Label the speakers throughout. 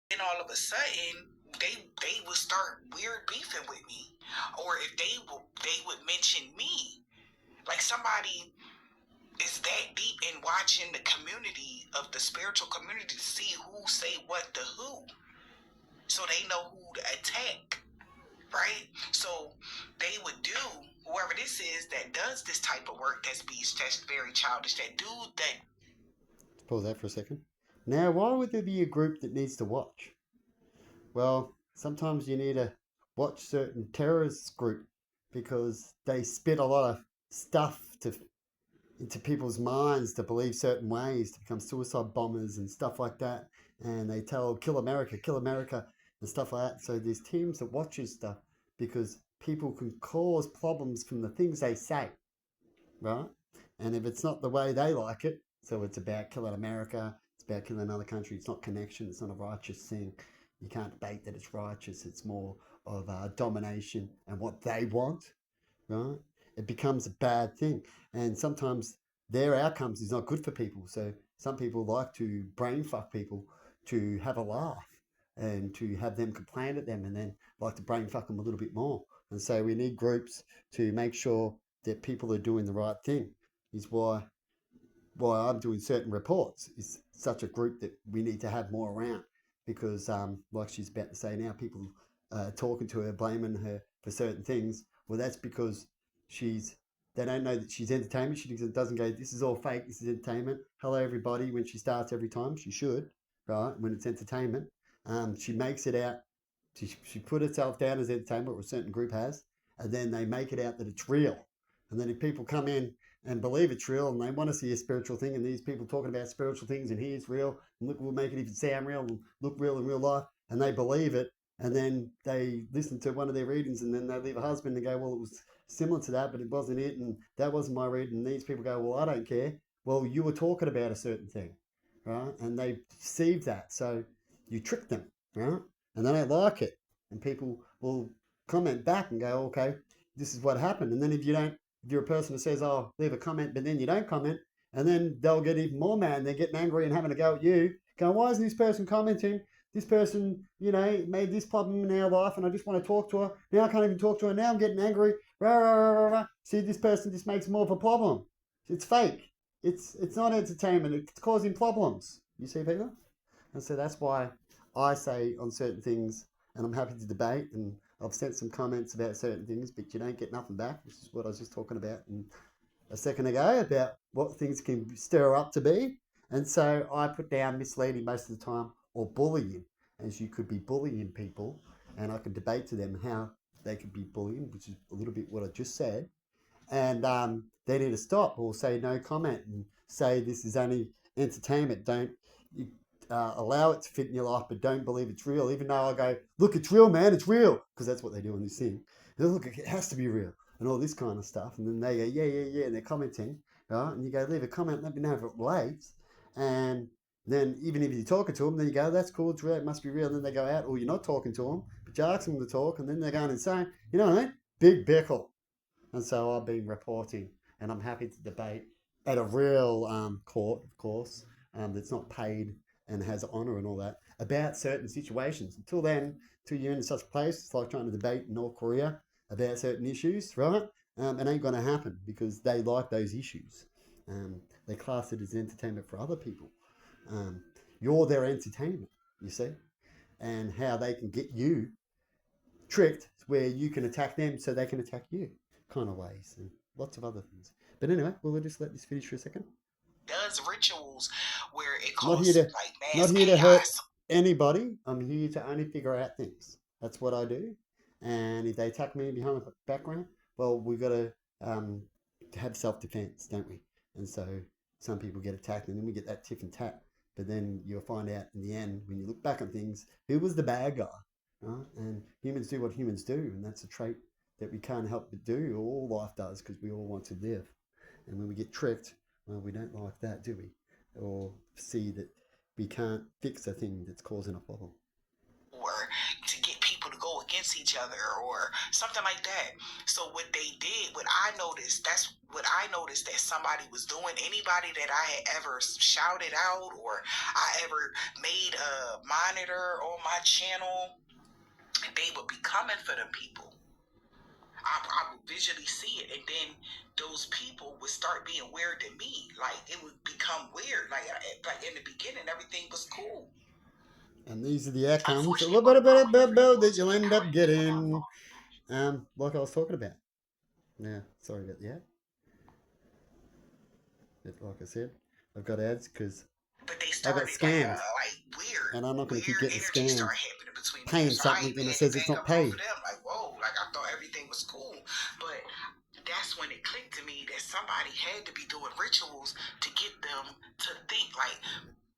Speaker 1: then all of a sudden they would start weird beefing with me, or if they would mention me, like somebody is that deep in watching the community of the spiritual community to see who say what to who, so they know who to attack, right? So they would do, whoever this is that does this type of work, that's very childish, that dude that
Speaker 2: Pause that for a second. Now, why would there be a group that needs to watch? Well, sometimes you need to watch certain terrorist group because they spit a lot of stuff into people's minds to believe certain ways, to become suicide bombers and stuff like that. And they tell kill America and stuff like that. So there's teams that watches stuff because people can cause problems from the things they say, right? And if it's not the way they like it, so it's about killing America, it's about killing another country, it's not connection, it's not a righteous thing. You can't debate that it's righteous, it's more of domination and what they want, right? It becomes a bad thing. And sometimes their outcomes is not good for people. So some people like to brain fuck people to have a laugh and to have them complain at them and then like to brain fuck them a little bit more. And so we need groups to make sure that people are doing the right thing. Is why I'm doing certain reports. Is such a group that we need to have more around because, like she's about to say now, people talking to her, blaming her for certain things. Well, that's because she's. They don't know that she's entertainment. She doesn't go, this is all fake. This is entertainment. Hello, everybody. When she starts every time, she should, right? When it's entertainment, she makes it out. She put herself down as entertainment, or a certain group has, and then they make it out that it's real. And then if people come in and believe it's real and they want to see a spiritual thing and these people talking about spiritual things and here's real and look, we'll make it even sound real and look real in real life and they believe it and then they listen to one of their readings and then they leave a husband and go, well, it was similar to that but it wasn't it and that wasn't my reading, and these people go, well, I don't care. Well, you were talking about a certain thing, right? And they perceive that, so you trick them, right? And they don't like it, and people will comment back and go, okay, this is what happened. And then if you're a person who says, oh, leave a comment, but then you don't comment, and then they'll get even more mad and they're getting angry and having to go at you, going, why isn't this person commenting? This person, made this problem in our life and I just want to talk to her. Now I can't even talk to her. Now I'm getting angry. Rah, rah, rah, rah. See, this person just makes more of a problem. It's fake. It's not entertainment. It's causing problems. You see, people? And so that's why I say on certain things, and I'm happy to debate, and I've sent some comments about certain things, but you don't get nothing back, which is what I was just talking about a second ago about what things can stir up to be. And so I put down misleading most of the time or bullying, as you could be bullying people, and I could debate to them how they could be bullying, which is a little bit what I just said. And they need to stop or say no comment and say this is only entertainment. Don't you, allow it to fit in your life, but don't believe it's real. Even though I go, look, it's real, man, it's real, because that's what they do in this thing. Look, it has to be real, and all this kind of stuff. And then they go, yeah, yeah, yeah, and they're commenting, right? And you go, leave a comment, let me know if it relates. And then even if you're talking to them, then you go, that's cool, it's real, it must be real. And then they go out, or you're not talking to them, but you're asking them to talk, and then they're going insane. You know what I mean? Big Bickle. And so I've been reporting, and I'm happy to debate at a real court, of course, that's not paid and has honour and all that, about certain situations. Until then, until you're in such a place, it's like trying to debate in North Korea about certain issues, right? It ain't going to happen because they like those issues. They class it as entertainment for other people. Um, you're their entertainment, you see, and how they can get you tricked where you can attack them so they can attack you, kind of ways, and lots of other things. But anyway, we'll just let this finish for a second.
Speaker 1: does rituals where it
Speaker 2: Not here
Speaker 1: causes
Speaker 2: to
Speaker 1: like
Speaker 2: not
Speaker 1: mass
Speaker 2: here to hurt
Speaker 1: chaos.
Speaker 2: anybody. I'm here to only figure out things. That's what I do. And if they attack me behind the background, well, we've got to have self defense, don't we? And so some people get attacked, and then we get that tiff and tap. But then you'll find out in the end, when you look back on things, who was the bad guy, right? And humans do what humans do, and that's a trait that we can't help but do. All life does, because we all want to live. And when we get tricked, well, we don't like that, do we? Or see that we can't fix a thing that's causing a problem.
Speaker 1: Or to get people to go against against each other or something like that. So what they did, what I noticed that somebody was doing, anybody that I had ever shouted out or I ever made a monitor on my channel, they would be coming for them people. I would visually see it, and then those people would start being weird to me. Like, it would become weird. Like in the beginning, everything was cool.
Speaker 2: And these are the outcomes that you'll end up getting. Like I was talking about. Yeah, sorry about that. But like I said, I've got ads because I got scammed.
Speaker 1: Like weird.
Speaker 2: And I'm not going to keep getting
Speaker 1: Energy
Speaker 2: scammed.
Speaker 1: started happening between
Speaker 2: Paying
Speaker 1: them. So
Speaker 2: something and it says it's not paid.
Speaker 1: Like, whoa, like I thought everything was cool. But that's when it clicked to me that somebody had to be doing rituals to get them to think like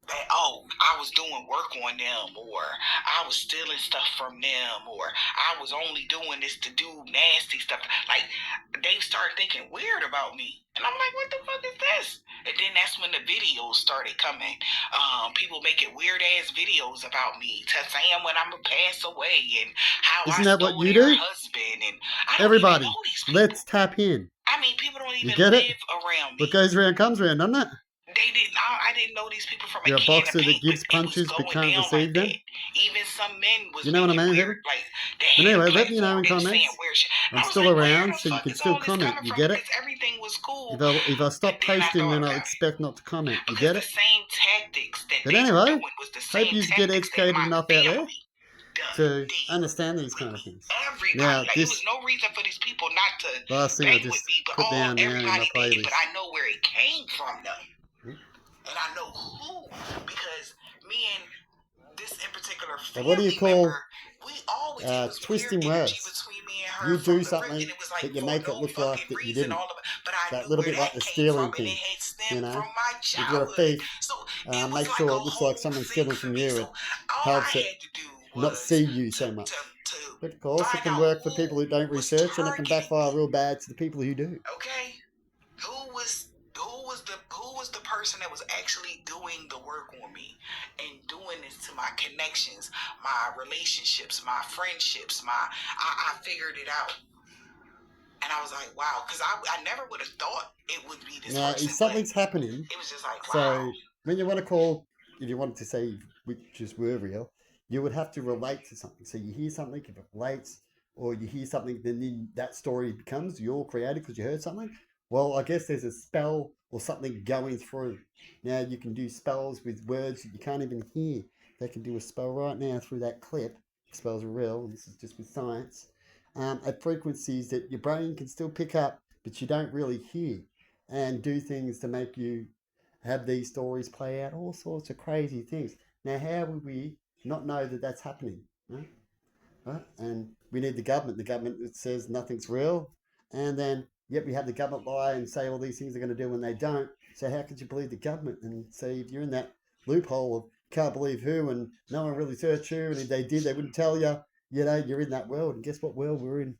Speaker 1: that, oh, I was doing work on them, or I was stealing stuff from them, or I was only doing this to do nasty stuff. Like, they started thinking weird about me. And I'm like, what the fuck is this? And then that's when the videos started coming. People making weird ass videos about me, saying when I'm gonna pass away and how
Speaker 2: Isn't that what you do?
Speaker 1: Husband, and I don't
Speaker 2: everybody,
Speaker 1: even know these people.
Speaker 2: Let's tap in.
Speaker 1: I mean, people don't even
Speaker 2: you get
Speaker 1: live
Speaker 2: it?
Speaker 1: around me.
Speaker 2: What goes around comes around, doesn't it?
Speaker 1: I didn't know these people from
Speaker 2: You're
Speaker 1: a
Speaker 2: boxer that gives punches but can't receive them.
Speaker 1: Even some men was
Speaker 2: you know what I mean,
Speaker 1: weird. Like,
Speaker 2: anyway, let me know in comments. I'm still around, so you can still comment. You get it?
Speaker 1: Everything was cool.
Speaker 2: If I stop posting, then I expect not to comment. You get it?
Speaker 1: The same tactics that
Speaker 2: but anyway, hope you get educated enough out there to understand these kind of things. Now,
Speaker 1: this was no reason for these people not to
Speaker 2: last thing I just put down there in my playlist.
Speaker 1: But I know where it came from, though. And I know who, because me and this in particular family
Speaker 2: what do you call
Speaker 1: member, we always
Speaker 2: twisting words? You do something that you make it look like that you didn't. That little bit like the stealing thing. You know, if you're a thief, make sure it looks like someone's stealing from you. It helps it not see you so much. But of course, it can work for people who don't research, and it can backfire real bad to the people who do.
Speaker 1: Okay, who was the person that was actually doing the work on me and doing this to my connections, my relationships, my friendships, I figured it out. And I was like, wow, because I never would have thought it would be this person.
Speaker 2: If something's happening,
Speaker 1: it was just like, wow.
Speaker 2: So when you want to call, if you wanted to say which were real, you would have to relate to something. So you hear something, if it relates, or you hear something, then that story becomes your creative because you heard something. Well, I guess there's a spell or something going through. Now you can do spells with words that you can't even hear. They can do a spell right now through that clip. Spells are real. This is just with science. At frequencies that your brain can still pick up, but you don't really hear, and do things to make you have these stories play out, all sorts of crazy things. Now, how would we not know that that's happening? Right? And we need the government. The government that says nothing's real, and then yet we have the government lie and say all these things are going to do when they don't. So how could you believe the government and say if you're in that loophole of can't believe who and no one really searched you, and if they did, they wouldn't tell you. You know, you're in that world, and guess what world we're in?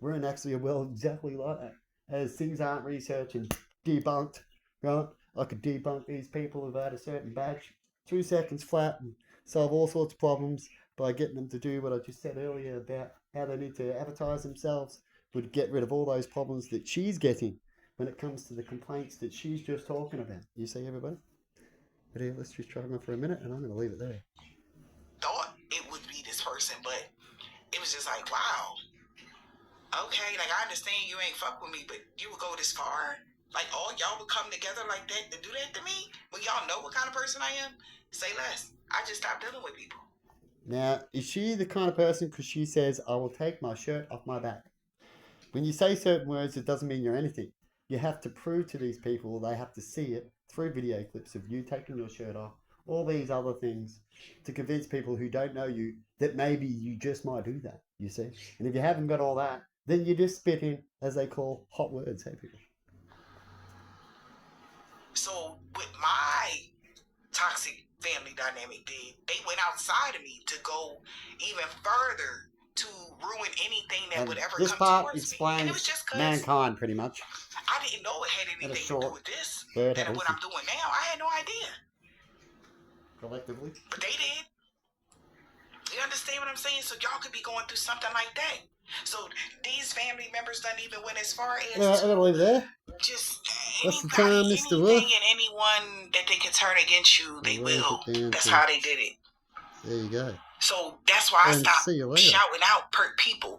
Speaker 2: We're in actually a world exactly like that. As things aren't researched and debunked, right? I could debunk these people who've had a certain badge 2 seconds flat and solve all sorts of problems by getting them to do what I just said earlier about how they need to advertise themselves. Would get rid of all those problems that she's getting when it comes to the complaints that she's just talking about. You see, everybody? But here, let's just try on for a minute, and I'm going to leave it there.
Speaker 1: Thought it would be this person, but it was just like, wow. Okay, like I understand you ain't fuck with me, but you would go this far? Like all y'all would come together like that to do that to me? When y'all know what kind of person I am? Say less. I just stopped dealing with people.
Speaker 2: Now, is she the kind of person, because she says, I will take my shirt off my back. When you say certain words, it doesn't mean you're anything. You have to prove to these people, they have to see it through video clips of you taking your shirt off, all these other things, to convince people who don't know you that maybe you just might do that, you see? And if you haven't got all that, then you just spit in, as they call, hot words, hey people.
Speaker 1: So with my toxic family dynamic, they went outside of me to go even further to ruin anything that would ever
Speaker 2: this
Speaker 1: come
Speaker 2: part
Speaker 1: towards
Speaker 2: explains
Speaker 1: me. And it was just
Speaker 2: mankind, pretty much.
Speaker 1: I didn't know it had anything to do with this. And what I'm doing now, I had no idea.
Speaker 2: Collectively.
Speaker 1: But they did. You understand what I'm saying? So y'all could be going through something like that. So these family members don't even went as far as
Speaker 2: Well, I'm gonna leave it there.
Speaker 1: just
Speaker 2: What's the
Speaker 1: anybody,
Speaker 2: time, Mr. Wolf?
Speaker 1: anything and anyone that they can turn against you, they
Speaker 2: Where's
Speaker 1: will.
Speaker 2: it down
Speaker 1: That's
Speaker 2: to?
Speaker 1: how they did it.
Speaker 2: There you go.
Speaker 1: So that's why I
Speaker 2: And
Speaker 1: stopped
Speaker 2: see you later.
Speaker 1: shouting out per people.